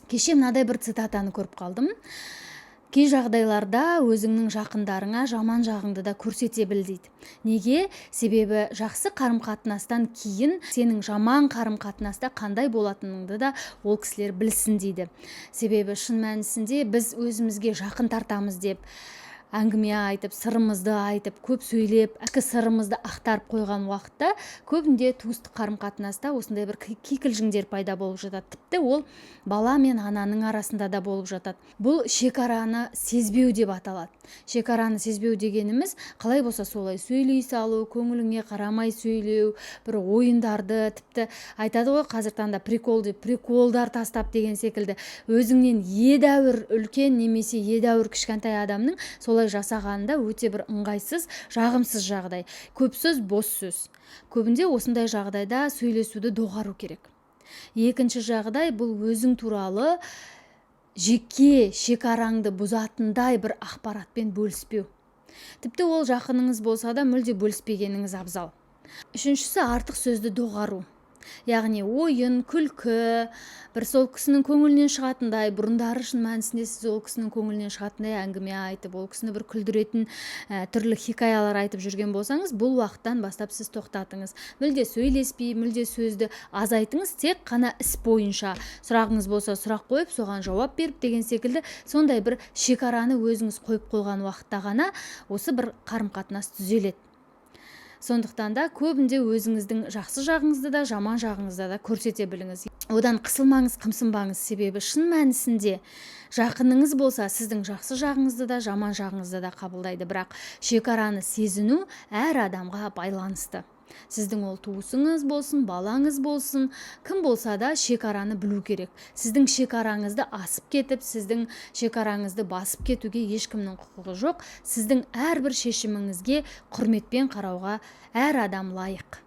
Кеше мынадай бір цитатаны көріп қалдым. Кей жағдайларда өзіңнің жақындарыңа жаман жағыңды да көрсете біл дейді. Неге? Себебі жақсы қарым-қатынастан кейін сенің жаман қарым-қатынаста қандай болатыныңды да ол кісілер білсін дейді. Себебі шын мәнісінде біз өзімізге жақын тартамыз деп әңгіме айтып, сырымызды айтып, көп сөйлеп, сырымызды ақтарып қойған уақытта көбінде туыстық қарым-қатынаста осындай бір кикілжіңдер пайда болып жатады. Тіпті ол бала мен ананың арасында да болып жатады. Бұл шекараны сезбеу деп аталады. Шекараны сезбеу дегеніміз қалай болса солай сөйлей салу, көңіліңе қарамай сөйлеу, бір ойындарды, тіпті айтады ғой қазір таңда прикол деп приколдар тастап деген секілді өзіңнен едәуір үлкен немесе едәуір кішкентай адамның солай жасағанында өте бір ыңғайсыз, жағымсыз жағдай. Көп сөз, бос сөз. Көбінде осындай жағдайда сөйлесуді доғару керек. Екінші жағдай бұл өзің туралы жеке шекараңды бұзатындай бір ақпаратпен бөліспеу. Тіпті ол жақыныңыз болса да мүлде бөліспегеніңіз абзал. Үшіншісі артық сөзді доғару. Яғни ойын, күлкі, бір сол кісінің көңілінен шығатындай, бұрындары шын мәнісінде сіз ол кісінің көңілінен шығатындай әңгіме айтып, ол кісіні бір күлдіретін түрлі хикаялар айтып жүрген болсаңыз, бұл уақыттан бастап сіз тоқтатыңыз. Мүлде сөйлеспей, мүлде сөзді азайтыңыз, тек қана іс бойынша. Сұрағыңыз болса сұрақ қойып, соған жауап беріп деген секілді сондай бір шекараны өзіңіз қойып қойған уақытта ғана осы бір қарым-қатынас түзеледі. Сондықтан да көбінде өзіңіздің жақсы жағыңызды да, жаман жағыңызды да көрсете біліңіз. Одан қысылмаңыз, қымсынбаңыз, себебі шын мәнісінде жақыныңыз болса, сіздің жақсы жағыңызды да, жаман жағыңызды да қабылдайды. Бірақ шекараны сезіну әр адамға байланысты. Сіздің ол туысыңыз болсын, балаңыз болсын, кім болса да шекараны білу керек. Сіздің шекараңызды асып кетіп, сіздің шекараңызды басып кетуге ешкімнің құқығы жоқ. Сіздің әрбір шешіміңізге құрметпен қарауға әр адам лайық.